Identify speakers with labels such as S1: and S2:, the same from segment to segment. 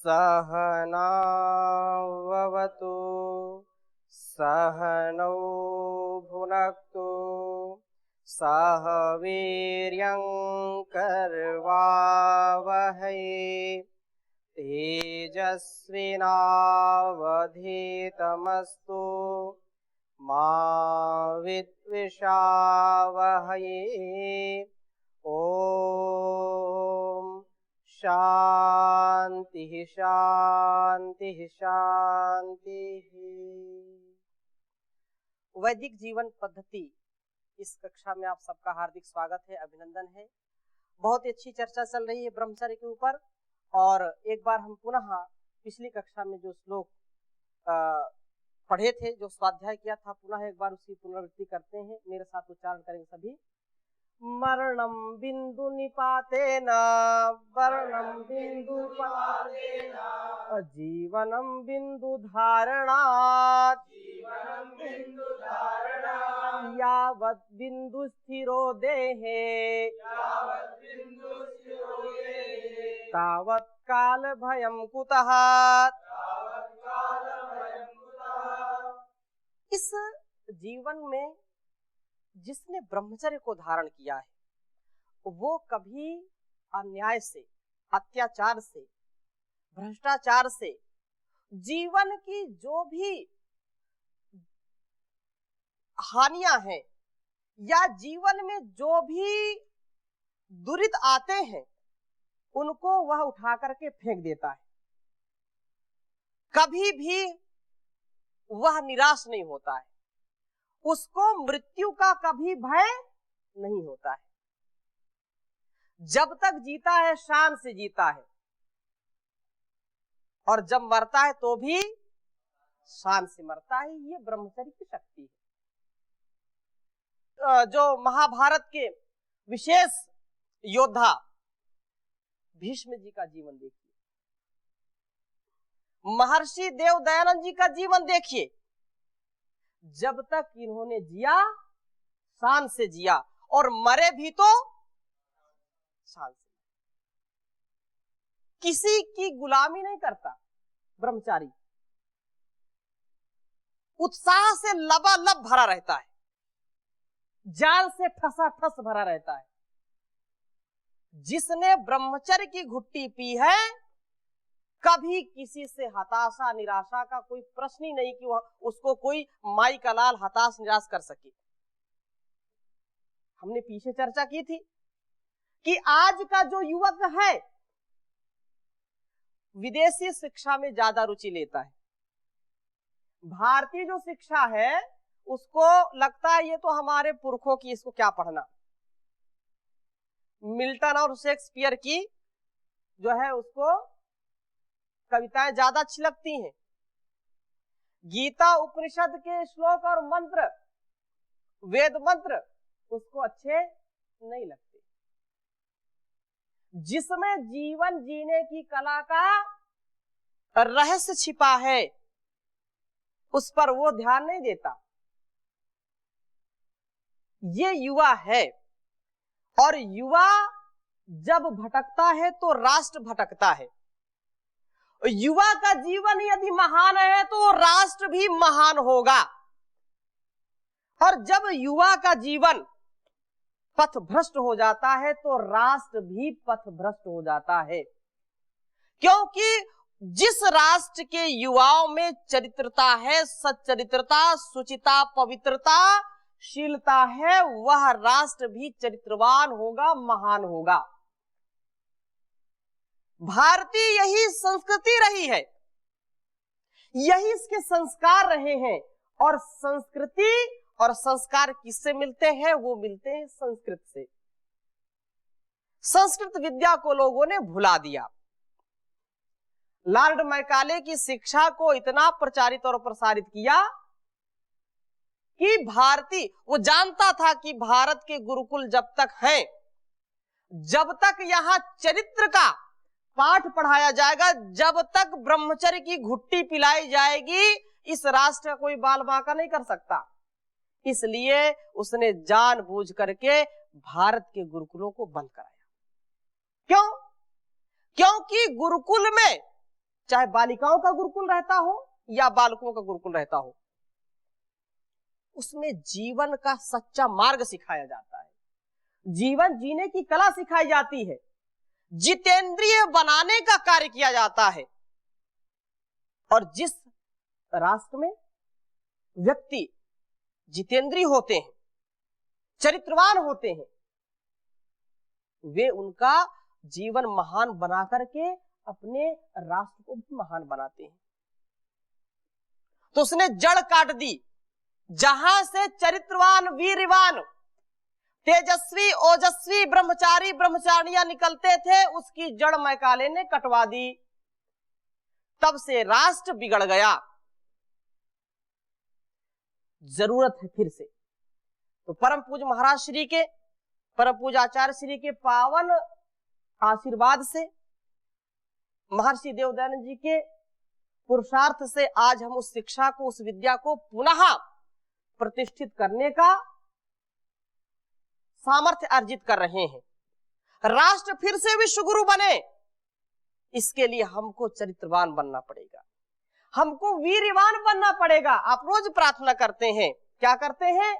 S1: सहनाववतु सहनौ भुनक्तु सह वीर्यं करवावहै तेजस्विनावधीतमस्तु मा विद्विषावहै। ओम शांति शांति शांति। वैदिक जीवन पद्धति इस कक्षा में आप सबका हार्दिक स्वागत है, अभिनंदन है। बहुत ही अच्छी चर्चा चल रही है ब्रह्मचर्य के ऊपर। और एक बार हम पुनः पिछली कक्षा में जो श्लोक पढ़े थे, जो स्वाध्याय किया था, पुनः एक बार उसकी पुनरावृत्ति करते हैं। मेरे साथ उच्चारण करेंगे सभी। मरणं बिंदु निपातेन वर्णं बिंदु पातेन जीवनं बिंदु धारणात् यावत् बिंदु स्थिरो देहे तावत् काल भयं कुतः। इस जीवन में जिसने ब्रह्मचर्य को धारण किया है वो कभी अन्याय से, अत्याचार से, भ्रष्टाचार से, जीवन की जो भी हानियां हैं या जीवन में जो भी दुरित आते हैं उनको वह उठा करके फेंक देता है। कभी भी वह निराश नहीं होता है, उसको मृत्यु का कभी भय नहीं होता है। जब तक जीता है शान से जीता है और जब मरता है तो भी शान से मरता है। ये ब्रह्मचर्य की शक्ति है। जो महाभारत के विशेष योद्धा भीष्म जी का जीवन देखिए, महर्षि देव दयानंद जी का जीवन देखिए। जब तक इन्होंने जिया शान से जिया और मरे भी तो शान से। किसी की गुलामी नहीं करता ब्रह्मचारी, उत्साह से लबालब भरा रहता है, जाल से ठसाठस भरा रहता है। जिसने ब्रह्मचर्य की घुट्टी पी है कभी किसी से हताशा निराशा का कोई प्रश्न ही नहीं कि वह उसको कोई माई का लाल हताश निराश कर सके। हमने पीछे चर्चा की थी कि आज का जो युवक है विदेशी शिक्षा में ज्यादा रुचि लेता है। भारतीय जो शिक्षा है उसको लगता है ये तो हमारे पुरखों की, इसको क्या पढ़ना। मिल्टन और शेक्सपियर की जो है उसको कविताएं ज्यादा अच्छी लगती हैं। गीता उपनिषद के श्लोक और मंत्र, वेद मंत्र उसको अच्छे नहीं लगते। जिसमें जीवन जीने की कला का रहस्य छिपा है उस पर वो ध्यान नहीं देता। ये युवा है और युवा जब भटकता है तो राष्ट्र भटकता है। युवा का जीवन यदि महान है तो राष्ट्र भी महान होगा। और जब युवा का जीवन पथभ्रष्ट हो जाता है तो राष्ट्र भी पथभ्रष्ट हो जाता है। क्योंकि जिस राष्ट्र के युवाओं में चरित्रता है, सच्चरित्रता, शुचिता, पवित्रता, शीलता है, वह राष्ट्र भी चरित्रवान होगा, महान होगा। भारतीय यही संस्कृति रही है, यही इसके संस्कार रहे हैं। और संस्कृति और संस्कार किससे मिलते हैं? वो मिलते हैं संस्कृत से। संस्कृत विद्या को लोगों ने भुला दिया। लॉर्ड मैकाले की शिक्षा को इतना प्रचारित और प्रसारित किया कि भारतीय, वो जानता था कि भारत के गुरुकुल जब तक हैं, जब तक यहां चरित्र का पाठ पढ़ाया जाएगा, जब तक ब्रह्मचर्य की घुट्टी पिलाई जाएगी, इस राष्ट्र का कोई बाल बांका नहीं कर सकता। इसलिए उसने जानबूझ करके भारत के गुरुकुलों को बंद कराया। क्यों? क्योंकि गुरुकुल में चाहे बालिकाओं का गुरुकुल रहता हो या बालकों का गुरुकुल रहता हो, उसमें जीवन का सच्चा मार्ग सिखाया जाता है, जीवन जीने की कला सिखाई जाती है, जितेंद्रिय बनाने का कार्य किया जाता है। और जिस राष्ट्र में व्यक्ति जितेंद्रिय होते हैं, चरित्रवान होते हैं, वे उनका जीवन महान बना करके अपने राष्ट्र को भी महान बनाते हैं। तो उसने जड़ काट दी, जहां से चरित्रवान, वीरवान, तेजस्वी, ओजस्वी ब्रह्मचारी, ब्रह्मचारियां निकलते थे, उसकी जड़ मैकाले ने कटवा दी। तब से राष्ट्र बिगड़ गया। जरूरत है फिर से तो परम पूज्य महाराज श्री के, परम पूज्य आचार्य श्री के पावन आशीर्वाद से, महर्षि देवदयानंद जी के पुरुषार्थ से आज हम उस शिक्षा को, उस विद्या को पुनः प्रतिष्ठित करने का सामर्थ्य अर्जित कर रहे हैं। राष्ट्र फिर से विश्व गुरु बने, इसके लिए हमको चरित्रवान बनना पड़ेगा, हमको वीरवान बनना पड़ेगा। आप रोज प्रार्थना करते हैं, क्या करते हैं?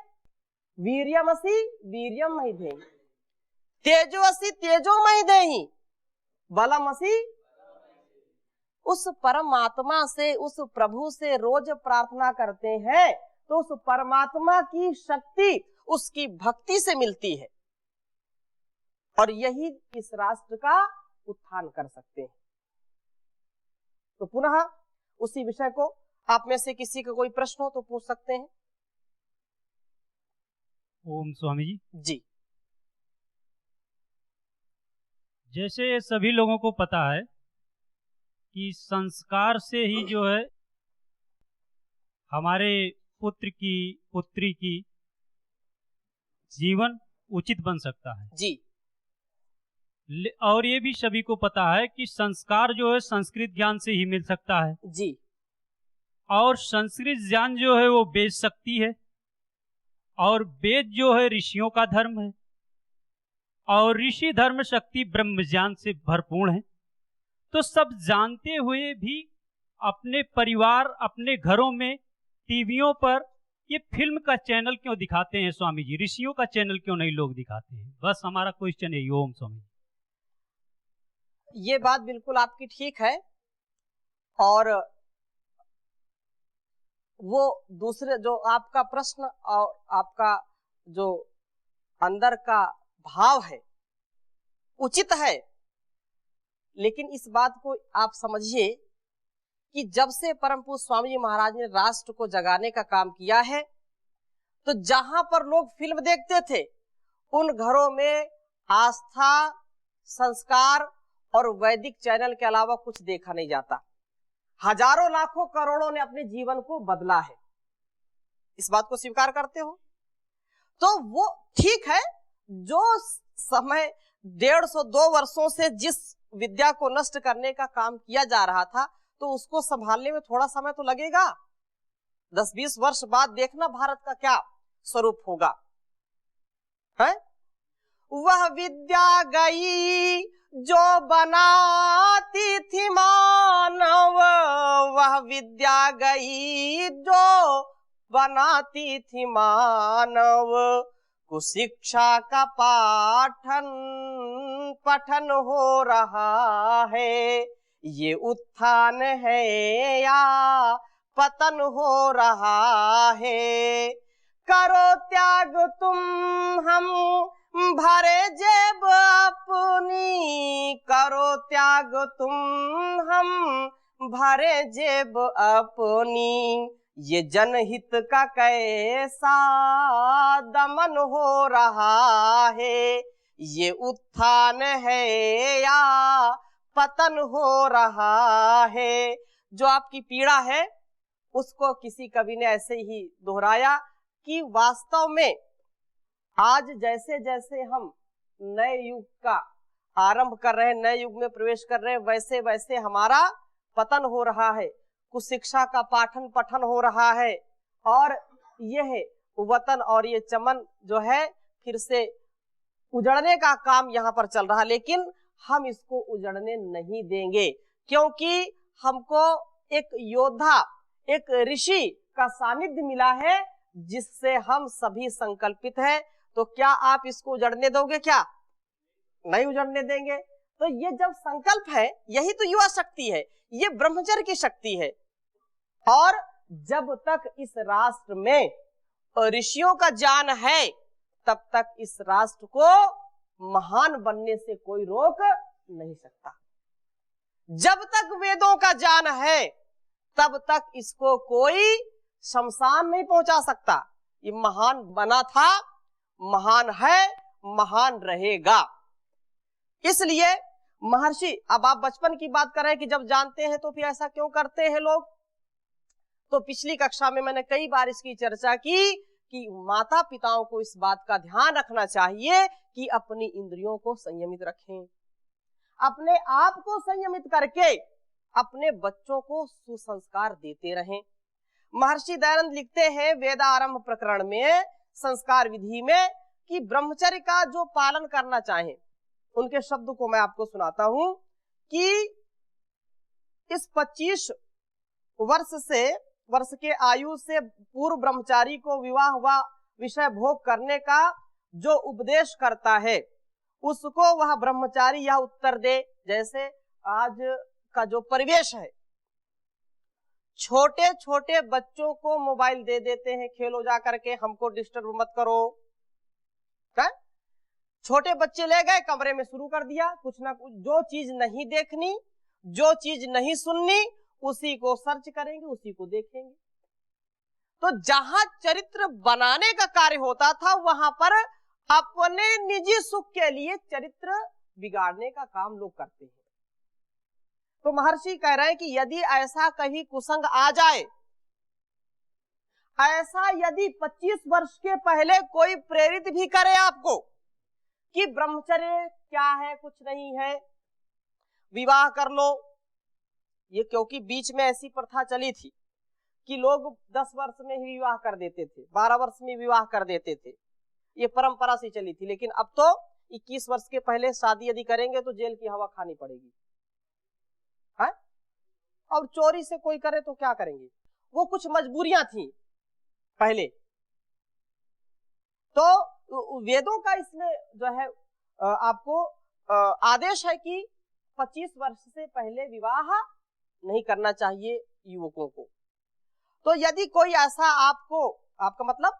S1: वीर्यमसि वीर्यमहि देहि, तेजोअसि तेजोमहि देहि, बलमसि। उस परमात्मा से, उस प्रभु से रोज प्रार्थना करते हैं तो उस परमात्मा की शक्ति उसकी भक्ति से मिलती है, और यही इस राष्ट्र का उत्थान कर सकते हैं। तो पुनः उसी विषय को आप में से किसी का कोई प्रश्न हो तो पूछ सकते हैं।
S2: ओम स्वामी जी।
S1: जी,
S2: जैसे सभी लोगों को पता है कि संस्कार से ही जो है हमारे पुत्र की, पुत्री की जीवन उचित बन सकता है
S1: जी।
S2: और ये भी सभी को पता है कि संस्कार जो है संस्कृत ज्ञान से ही मिल सकता है
S1: जी।
S2: और संस्कृत ज्ञान जो है वो वेद शक्ति है, और वेद जो है ऋषियों का धर्म है, और ऋषि धर्म शक्ति ब्रह्म ज्ञान से भरपूर है। तो सब जानते हुए भी अपने परिवार, अपने घरों में, टीवियों पर ये फिल्म का चैनल क्यों दिखाते हैं स्वामी जी? ऋषियों का चैनल क्यों नहीं लोग दिखाते हैं? बस हमारा क्वेश्चन है। ओम स्वामी।
S1: ये बात बिल्कुल आपकी ठीक है, और वो दूसरे जो आपका प्रश्न और आपका जो अंदर का भाव है उचित है, लेकिन इस बात को आप समझिए कि जब से परम पूज्य स्वामी जी महाराज ने राष्ट्र को जगाने का काम किया है, तो जहां पर लोग फिल्म देखते थे उन घरों में आस्था, संस्कार और वैदिक चैनल के अलावा कुछ देखा नहीं जाता। हजारों, लाखों, करोड़ों ने अपने जीवन को बदला है। इस बात को स्वीकार करते हो? तो वो ठीक है, जो समय 150-2 वर्षों से जिस विद्या को नष्ट करने का काम किया जा रहा था, तो उसको संभालने में थोड़ा समय तो लगेगा। 10-20 वर्ष बाद देखना भारत का क्या स्वरूप होगा, है? वह विद्या गई जो बनाती थी मानव, वह विद्या गई जो बनाती थी मानव, कुशिक्षा का पठन हो रहा है, ये उत्थान है या पतन हो रहा है। करो त्याग तुम हम भरे जेब अपनी, करो त्याग तुम हम भरे जेब अपनी, ये जनहित का कैसा दमन हो रहा है, ये उत्थान है या पतन हो रहा है। जो आपकी पीड़ा है उसको किसी कवि ने ऐसे ही दोहराया कि वास्तव में आज जैसे जैसे हम नए युग का आरंभ कर रहे हैं, नए युग में प्रवेश कर रहे हैं, वैसे वैसे हमारा पतन हो रहा है, कुछ शिक्षा का पठन हो रहा है, और यह वतन और ये चमन जो है फिर से उजड़ने का काम यहाँ पर चल रहा है। लेकिन हम इसको उजड़ने नहीं देंगे, क्योंकि हमको एक योद्धा, एक ऋषि का सानिध्य मिला है जिससे हम सभी संकल्पित हैं। तो क्या आप इसको उजड़ने दोगे? क्या नहीं उजड़ने देंगे। तो ये जब संकल्प है, यही तो युवा शक्ति है, ये ब्रह्मचर्य की शक्ति है। और जब तक इस राष्ट्र में ऋषियों का ज्ञान है, तब तक इस राष्ट्र को महान बनने से कोई रोक नहीं सकता। जब तक वेदों का ज्ञान है, तब तक इसको कोई शमशान नहीं पहुंचा सकता। ये महान बना था, महान है, महान रहेगा। इसलिए महर्षि, अब आप बचपन की बात कर रहे हैं कि जब जानते हैं तो फिर ऐसा क्यों करते हैं लोग। तो पिछली कक्षा में मैंने कई बार इसकी चर्चा की कि माता पिताओं को इस बात का ध्यान रखना चाहिए कि अपनी इंद्रियों को संयमित रखें, अपने आप को संयमित करके अपने बच्चों को सुसंस्कार देते रहें। महर्षि दयानंद लिखते हैं वेदारंभ प्रकरण में, संस्कार विधि में, कि ब्रह्मचर्य का जो पालन करना चाहे, उनके शब्द को मैं आपको सुनाता हूं कि इस 25 वर्ष के आयु से पूर्व ब्रह्मचारी को विवाह व विषय भोग करने का जो उपदेश करता है, उसको वह ब्रह्मचारी यह उत्तर दे। जैसे आज का जो परिवेश है, छोटे छोटे बच्चों को मोबाइल दे देते हैं, खेलो जा करके, हमको डिस्टर्ब मत करो। क्या? छोटे बच्चे ले गए कमरे में, शुरू कर दिया कुछ ना कुछ, जो चीज नहीं देखनी, जो चीज नहीं सुननी, उसी को सर्च करेंगे, उसी को देखेंगे। तो जहां चरित्र बनाने का कार्य होता था, वहां पर अपने निजी सुख के लिए चरित्र बिगाड़ने का काम लोग करते हैं। तो महर्षि कह रहे हैं कि यदि ऐसा कभी कुसंग आ जाए, ऐसा यदि 25 वर्ष के पहले कोई प्रेरित भी करे आपको कि ब्रह्मचर्य क्या है, कुछ नहीं है, विवाह कर लो। ये क्योंकि बीच में ऐसी प्रथा चली थी कि लोग 10 वर्ष में ही विवाह कर देते थे, 12 वर्ष में विवाह कर देते थे, ये परंपरा से चली थी। लेकिन अब तो 21 वर्ष के पहले शादी यदि करेंगे तो जेल की हवा खानी पड़ेगी है? और चोरी से कोई करे तो क्या करेंगे? वो कुछ मजबूरियां थी पहले। तो वेदों का इसमें जो है आपको आदेश है कि 25 वर्ष से पहले विवाह नहीं करना चाहिए युवकों को। तो यदि कोई ऐसा आपका मतलब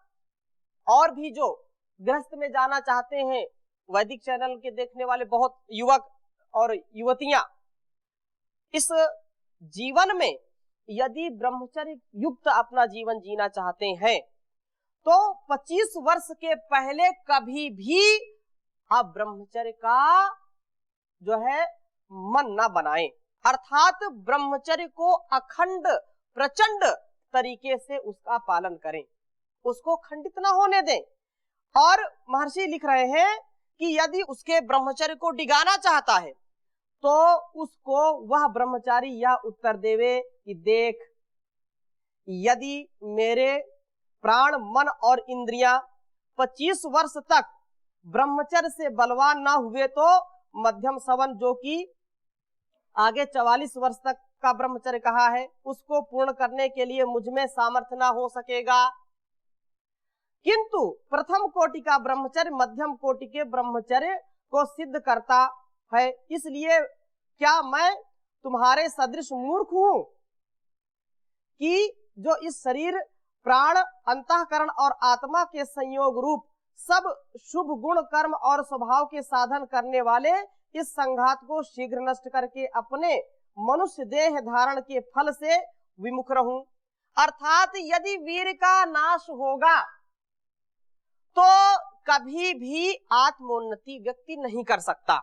S1: और भी जो गृहस्थ में जाना चाहते हैं, वैदिक चैनल के देखने वाले बहुत युवक और युवतियां इस जीवन में यदि ब्रह्मचर्य युक्त अपना जीवन जीना चाहते हैं, तो 25 वर्ष के पहले कभी भी आप ब्रह्मचर्य का जो है मन ना बनाएं, अर्थात ब्रह्मचर्य को अखंड प्रचंड तरीके से उसका पालन करें, उसको खंडित ना होने दें। और महर्षि लिख रहे हैं कि यदि उसके ब्रह्मचर्य को डिगाना चाहता है तो उसको वह ब्रह्मचारी यह उत्तर देवे कि देख, यदि मेरे प्राण, मन और इंद्रियां 25 वर्ष तक ब्रह्मचर्य से बलवान ना हुए तो मध्यम सवन, जो कि आगे 44 वर्ष तक का ब्रह्मचर्य कहा है, उसको पूर्ण करने के लिए मुझमें सामर्थ्य ना हो सकेगा। किंतु प्रथम कोटि का ब्रह्मचर्य मध्यम कोटि के ब्रह्मचर्य को सिद्ध करता है। इसलिए क्या मैं तुम्हारे सदृश मूर्ख हूं कि जो इस शरीर, प्राण, अंतःकरण और आत्मा के संयोग रूप सब शुभ गुण, कर्म और स्वभाव के साधन करने वाले इस संघात को शीघ्र नष्ट करके अपने मनुष्य देह धारण के फल से विमुख रहूं। अर्थात यदि वीर का नाश होगा तो कभी भी आत्मोन्नति व्यक्ति नहीं कर सकता,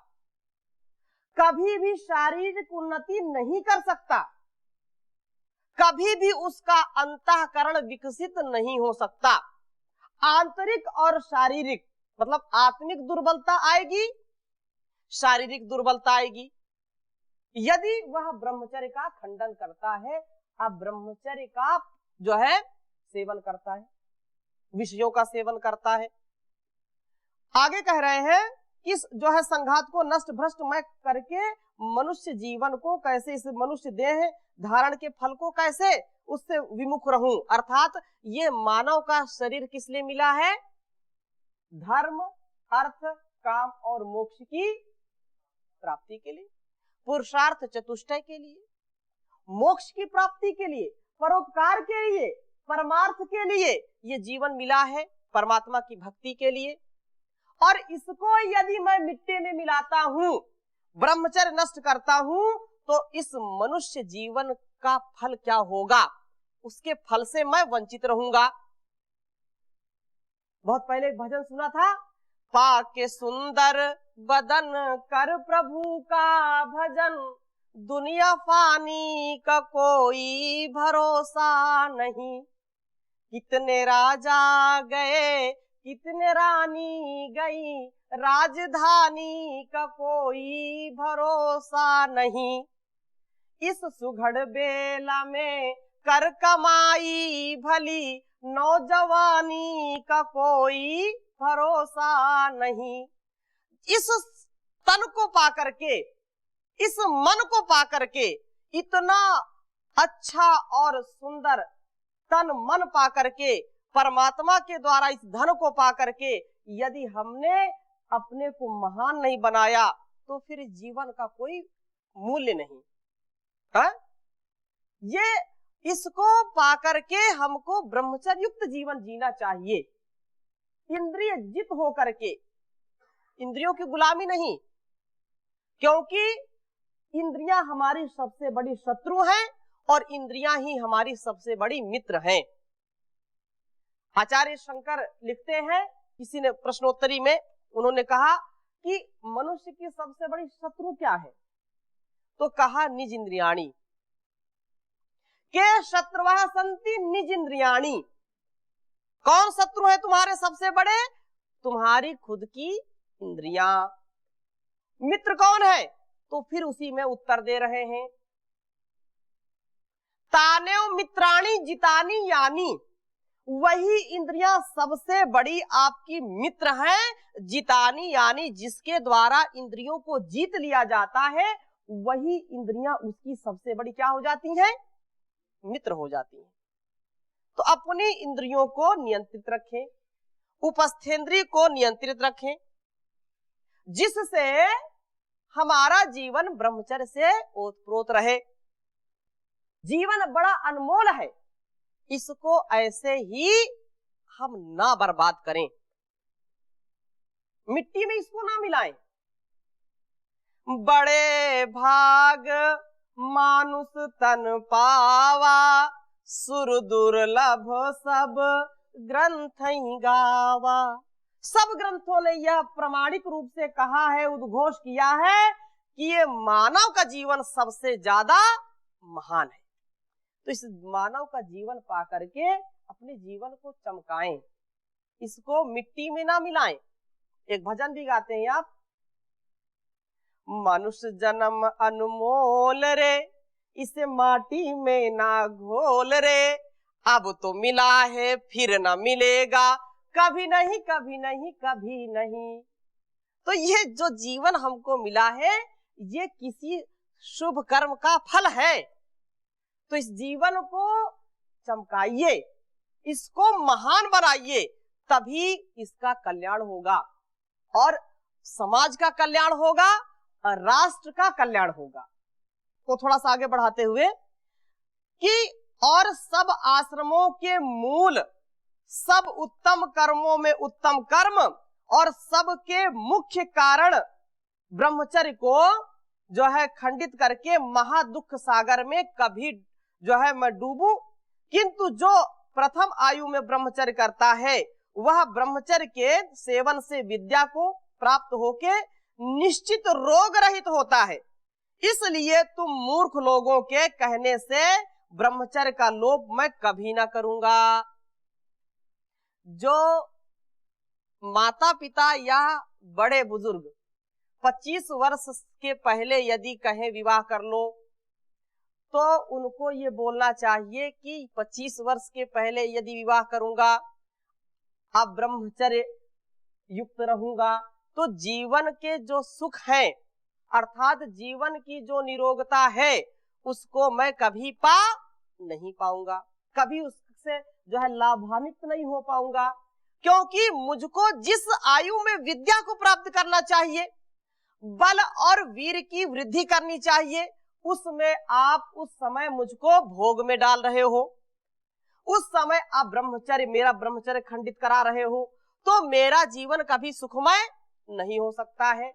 S1: कभी भी शारीरिक उन्नति नहीं कर सकता, कभी भी उसका अंतःकरण विकसित नहीं हो सकता। आंतरिक और शारीरिक मतलब आत्मिक दुर्बलता आएगी, शारीरिक दुर्बलता आएगी यदि वह ब्रह्मचर्य का खंडन करता है, अब ब्रह्मचर्य का जो है सेवन करता है, विषयों का सेवन करता है। आगे कह रहे हैं कि जो है संघात को नष्ट भ्रष्ट मैं करके मनुष्य जीवन को कैसे, इस मनुष्य देह धारण के फल को कैसे उससे विमुख रहूं। अर्थात ये मानव का शरीर किस लिए मिला है? धर्म, अर्थ, काम और मोक्ष की प्राप्ति के लिए, पुरुषार्थ चतुष्टय के लिए, मोक्ष की प्राप्ति के लिए, परोपकार के लिए, परमार्थ के लिए ये जीवन मिला है, परमात्मा की भक्ति के लिए। और इसको यदि मैं मिट्टी में मिलाता हूं, ब्रह्मचर्य नष्ट करता हूं, तो इस मनुष्य जीवन का फल क्या होगा? उसके फल से मैं वंचित रहूंगा। बहुत पहले एक भजन सुना था, पाके सुंदर बदन कर प्रभु का भजन, दुनिया फानी का कोई भरोसा नहीं। कितने राजा गए, कितने रानी गई, राजधानी का कोई भरोसा नहीं। इस सुघड़ बेला में कर कमाई भली, नौजवानी का कोई भरोसा नहीं। इस तन को पाकर के, इस मन को पाकर के, इतना अच्छा और सुंदर तन मन पाकर के, परमात्मा के द्वारा इस धन को पाकर के यदि हमने अपने को महान नहीं बनाया तो फिर जीवन का कोई मूल्य नहीं है। ये इसको पाकर के हमको ब्रह्मचर्य युक्त जीवन जीना चाहिए, इंद्रिय जित होकर के, इंद्रियों की गुलामी नहीं, क्योंकि इंद्रियां हमारी सबसे बड़ी शत्रु हैं और इंद्रियां ही हमारी सबसे बड़ी मित्र हैं। आचार्य शंकर लिखते हैं, किसी ने प्रश्नोत्तरी में उन्होंने कहा कि मनुष्य की सबसे बड़ी शत्रु क्या है? तो कहा निज इंद्रियाणी के शत्रुवः संति निज इंद्रियाणी। कौन शत्रु है तुम्हारे सबसे बड़े? तुम्हारी खुद की इंद्रियां। मित्र कौन है? तो फिर उसी में उत्तर दे रहे हैं, तानेव मित्राणी जितानी यानी। वही इंद्रियां सबसे बड़ी आपकी मित्र हैं, जितानी यानी जिसके द्वारा इंद्रियों को जीत लिया जाता है, वही इंद्रियां उसकी सबसे बड़ी क्या हो जाती हैं? मित्र हो जाती हैं। तो अपनी इंद्रियों को नियंत्रित रखें, उपस्थेंद्रिय को नियंत्रित रखें, जिससे हमारा जीवन ब्रह्मचर्य से ओतप्रोत रहे। जीवन बड़ा अनमोल है, इसको ऐसे ही हम ना बर्बाद करें, मिट्टी में इसको ना मिलाएं। बड़े भाग मानुष तन पावा, सुर दुर्लभ सब ग्रंथ गावा। सब ग्रंथों ने यह प्रामाणिक रूप से कहा है, उद्घोष किया है कि ये मानव का जीवन सबसे ज्यादा महान है। तो इस मानव का जीवन पा करके अपने जीवन को चमकाएं, इसको मिट्टी में ना मिलाएं। एक भजन भी गाते हैं आप, मनुष्य जन्म अनमोल रे, इसे माटी में ना घोल रे, अब तो मिला है फिर ना मिलेगा, कभी नहीं कभी नहीं कभी नहीं। तो ये जो जीवन हमको मिला है, ये किसी शुभ कर्म का फल है। तो इस जीवन को चमकाइए, इसको महान बनाइए, तभी इसका कल्याण होगा और समाज का कल्याण होगा और राष्ट्र का कल्याण होगा। तो थोड़ा सा आगे बढ़ाते हुए कि और सब आश्रमों के मूल, सब उत्तम कर्मों में उत्तम कर्म और सबके मुख्य कारण ब्रह्मचर्य को जो है खंडित करके महादुख सागर में कभी जो है मैं डूबूं, किंतु जो प्रथम आयु में ब्रह्मचर्य करता है वह ब्रह्मचर्य के सेवन से विद्या को प्राप्त होके निश्चित रोग रहित होता है। इसलिए तुम मूर्ख लोगों के कहने से ब्रह्मचर्य का लोप मैं कभी ना करूंगा। जो माता पिता या बड़े बुजुर्ग 25 वर्ष के पहले यदि कहें विवाह कर लो, तो उनको ये बोलना चाहिए कि 25 वर्ष के पहले यदि विवाह करूंगा, अब ब्रह्मचर्य युक्त रहूंगा, तो जीवन के जो सुख हैं अर्थात जीवन की जो निरोगता है उसको मैं कभी पा नहीं पाऊंगा, कभी उससे जो है लाभान्वित नहीं हो पाऊंगा, क्योंकि मुझको जिस आयु में विद्या को प्राप्त करना चाहिए, बल और वीर की वृद्धि करनी चाहिए, उसमें आप उस समय मुझको भोग में डाल रहे हो, उस समय आप मेरा ब्रह्मचर्य खंडित करा रहे हो, तो मेरा जीवन कभी सुखमय नहीं हो सकता है।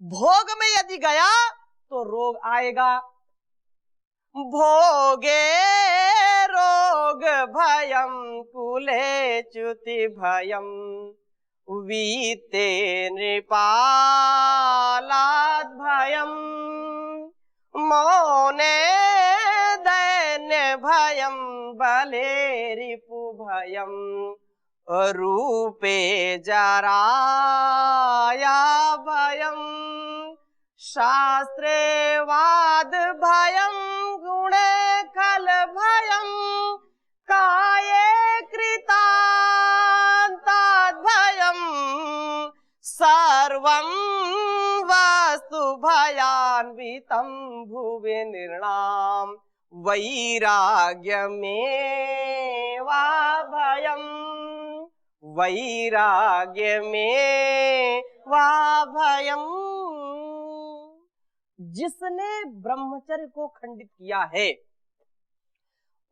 S1: भोग में यदि गया तो रोग आएगा। भोगे रोग भयम कुले च्युति भयम वीते नृपालाद भयम मौने दैन्य भयम बले रिपु भयम रूपे जराया भयम शास्त्रे वाद भयम गुणे खल भयम काये कृतांताद भयम सर्वं वस्तु भयान्वितं भुवि निर्णाम वैराग्य में वा भयम वैराग्य में वा भयम। जिसने ब्रह्मचर्य को खंडित किया है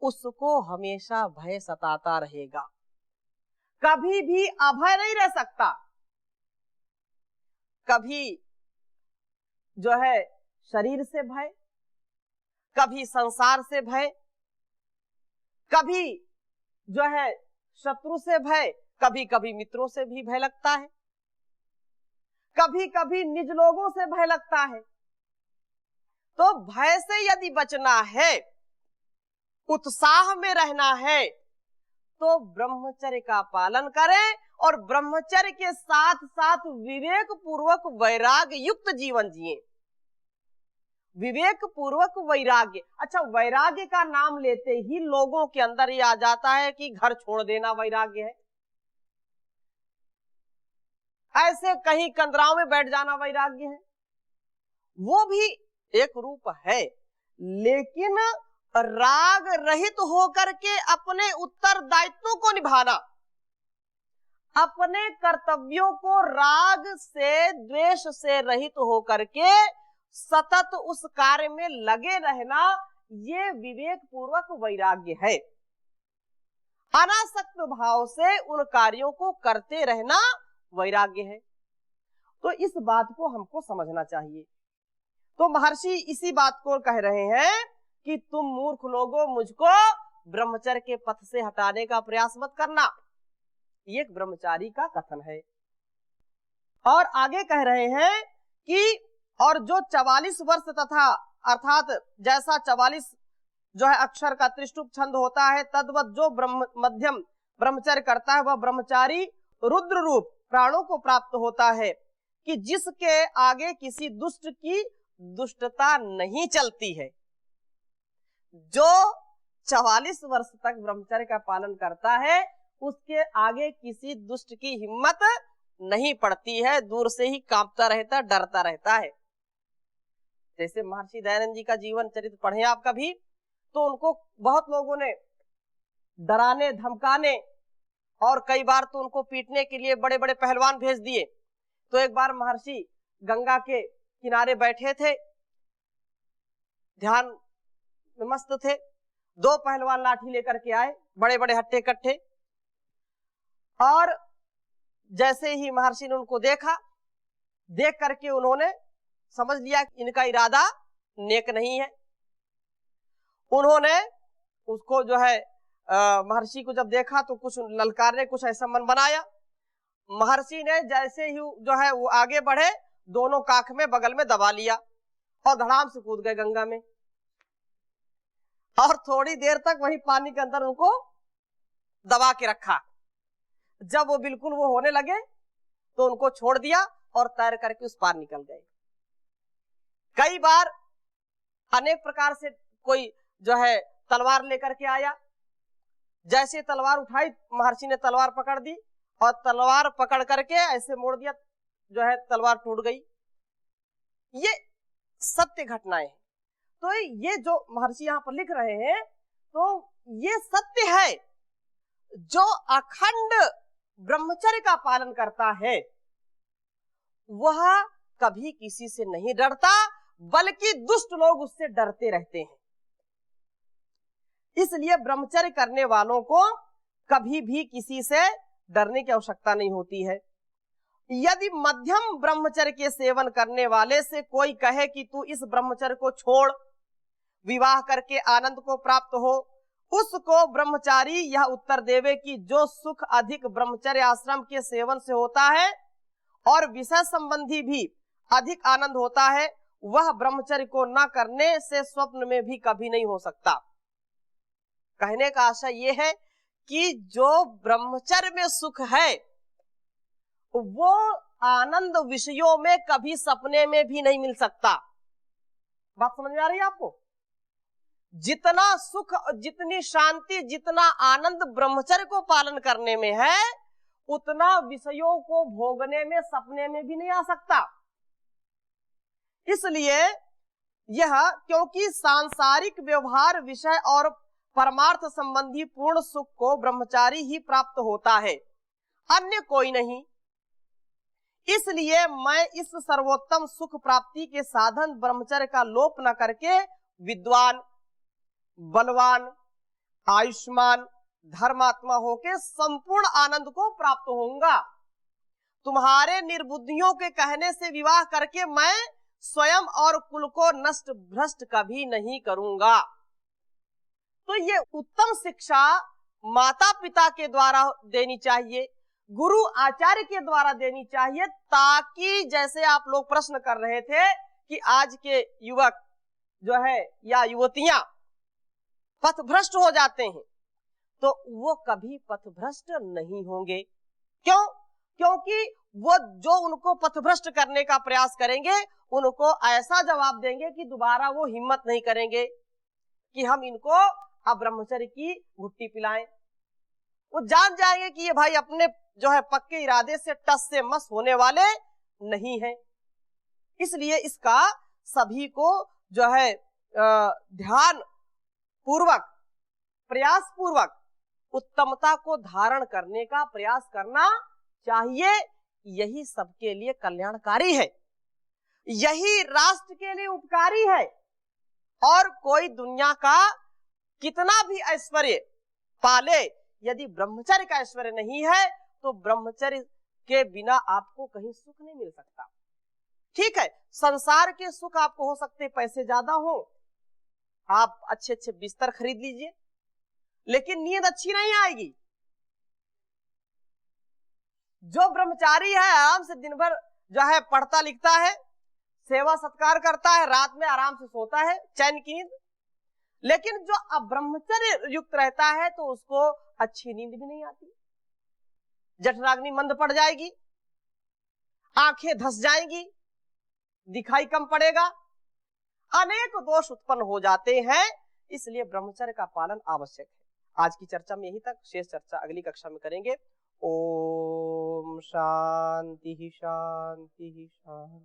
S1: उसको हमेशा भय सताता रहेगा, कभी भी अभय नहीं रह सकता। कभी जो है शरीर से भय, कभी संसार से भय, कभी जो है शत्रु से भय, कभी कभी मित्रों से भी भय लगता है, कभी कभी निज लोगों से भय लगता है। तो भय से यदि बचना है, उत्साह में रहना है, तो ब्रह्मचर्य का पालन करें और ब्रह्मचर्य के साथ साथ विवेक पूर्वक वैराग्य युक्त जीवन जिए। विवेक पूर्वक वैराग्य, अच्छा वैराग्य का नाम लेते ही लोगों के अंदर ये आ जाता है कि घर छोड़ देना वैराग्य है, ऐसे कहीं कंदराव में बैठ जाना वैराग्य है। वो भी एक रूप है, लेकिन राग रहित होकर के अपने उत्तरदायित्वों को निभाना, अपने कर्तव्यों को राग से द्वेष से रहित होकर के सतत उस कार्य में लगे रहना, ये विवेक पूर्वक वैराग्य है। अनासक्त भाव से उन कार्यों को करते रहना वैराग्य है। तो इस बात को हमको समझना चाहिए। तो महर्षि इसी बात को कह रहे हैं कि तुम मूर्ख लोगों मुझको ब्रह्मचर्य के पथ से हटाने का प्रयास मत करना। ये एक ब्रह्मचारी का कथन है। और आगे कह रहे हैं कि और जो 44 वर्ष तथा अर्थात जैसा 44 जो है अक्षर का त्रिष्टुप छंद होता है, तद्वत जो मध्यम ब्रह्मचर्य करता है वह ब्रह्मचारी रुद्र रूप प्राणों को प्राप्त होता है, कि जिसके आगे किसी दुष्ट की दुष्टता नहीं चलती है। जो 44 वर्ष तक ब्रह्मचर्य का पालन करता है उसके आगे किसी दुष्ट की हिम्मत नहीं पड़ती है, दूर से ही कांपता रहता, डरता रहता है। जैसे महर्षि दयानंद जी का जीवन चरित्र पढ़े आप कभी, तो उनको बहुत लोगों ने डराने धमकाने और कई बार तो उनको पीटने के लिए बड़े बड़े पहलवान भेज दिए। तो एक बार महर्षि गंगा के किनारे बैठे थे, ध्यान में मस्त थे, 2 पहलवान लाठी लेकर के आए, बड़े बड़े हट्टे कट्टे, और जैसे ही महर्षि ने उनको देखा, देख करके उन्होंने समझ लिया कि इनका इरादा नेक नहीं है। उन्होंने उसको जो है महर्षि को जब देखा तो कुछ ललकारने, कुछ ऐसा मन बनाया। महर्षि ने जैसे ही जो है वो आगे बढ़े, दोनों काख में बगल में दबा लिया और धड़ाम से कूद गए गंगा में, और थोड़ी देर तक वही पानी के अंदर उनको दबा के रखा। जब वो बिल्कुल वो होने लगे तो उनको छोड़ दिया और तैर करके उस पार निकल गए। कई बार अनेक प्रकार से कोई जो है तलवार लेकर के आया, जैसे तलवार उठाई महर्षि ने तलवार पकड़ दी और तलवार पकड़ करके ऐसे मोड़ दिया, जो है तलवार टूट गई। ये सत्य घटनाएं हैं। तो ये जो महर्षि यहाँ पर लिख रहे हैं तो ये सत्य है। जो अखंड ब्रह्मचर्य का पालन करता है वह कभी किसी से नहीं डरता, बल्कि दुष्ट लोग उससे डरते रहते हैं। इसलिए ब्रह्मचर्य करने वालों को कभी भी किसी से डरने की आवश्यकता नहीं होती है। यदि मध्यम ब्रह्मचर्य के सेवन करने वाले से कोई कहे कि तू इस ब्रह्मचर्य को छोड़, विवाह करके आनंद को प्राप्त हो, उसको ब्रह्मचारी यह उत्तर देवे कि जो सुख अधिक ब्रह्मचर्य आश्रम के सेवन से होता है और विषय संबंधी भी अधिक आनंद होता है, वह ब्रह्मचर्य को न करने से स्वप्न में भी कभी नहीं हो सकता। कहने का आशय यह है कि जो ब्रह्मचर्य में सुख है वो आनंद विषयों में कभी सपने में भी नहीं मिल सकता। बात समझ में आ रही है आपको? जितना सुख, जितनी शांति, जितना आनंद ब्रह्मचर्य को पालन करने में है, उतना विषयों को भोगने में सपने में भी नहीं आ सकता। इसलिए यह, क्योंकि सांसारिक व्यवहार, विषय और परमार्थ संबंधी पूर्ण सुख को ब्रह्मचारी ही प्राप्त होता है, अन्य कोई नहीं। इसलिए मैं इस सर्वोत्तम सुख प्राप्ति के साधन ब्रह्मचर्य का लोप न करके विद्वान, बलवान, आयुष्मान, धर्मात्मा होके संपूर्ण आनंद को प्राप्त होऊंगा। तुम्हारे निर्बुद्धियों के कहने से विवाह करके मैं स्वयं और कुल को नष्ट भ्रष्ट कभी नहीं करूंगा। तो ये उत्तम शिक्षा माता पिता के द्वारा देनी चाहिए, गुरु आचार्य के द्वारा देनी चाहिए, ताकि जैसे आप लोग प्रश्न कर रहे थे कि आज के युवक जो है या युवतियां पथभ्रष्ट हो जाते हैं, तो वो कभी पथभ्रष्ट नहीं होंगे। क्यों? क्योंकि वो जो उनको पथभ्रष्ट करने का प्रयास करेंगे उनको ऐसा जवाब देंगे कि दोबारा वो हिम्मत नहीं करेंगे कि हम इनको अब ब्रह्मचर्य की घुट्टी पिलाएं। वो जान जाएंगे कि ये भाई अपने जो है पक्के इरादे से टस से मस होने वाले नहीं है। इसलिए इसका सभी को जो है ध्यान पूर्वक, प्रयास पूर्वक उत्तमता को धारण करने का प्रयास करना चाहिए। यही सबके लिए कल्याणकारी है, यही राष्ट्र के लिए उपकारी है। और कोई दुनिया का कितना भी ऐश्वर्य पाले, यदि ब्रह्मचर्य का ऐश्वर्य नहीं है तो ब्रह्मचर्य के बिना आपको कहीं सुख नहीं मिल सकता। ठीक है, संसार के सुख आपको हो सकते पैसे ज्यादा हो, आप अच्छे अच्छे बिस्तर खरीद लीजिए, लेकिन नींद अच्छी नहीं आएगी। जो ब्रह्मचारी है आराम से दिन भर जो है पढ़ता लिखता है, सेवा सत्कार करता है, रात में आराम से सोता है, चैन की नींद। लेकिन जो अब्रह्मचर्य युक्त रहता है तो उसको अच्छी नींद भी नहीं आती, जठराग्नि मंद पड़ जाएगी, आंखें धस जाएंगी, दिखाई कम पड़ेगा, अनेक दोष उत्पन्न हो जाते हैं। इसलिए ब्रह्मचर्य का पालन आवश्यक है। आज की चर्चा में यही तक, शेष चर्चा अगली कक्षा में करेंगे। ओम शांति शांति शांति।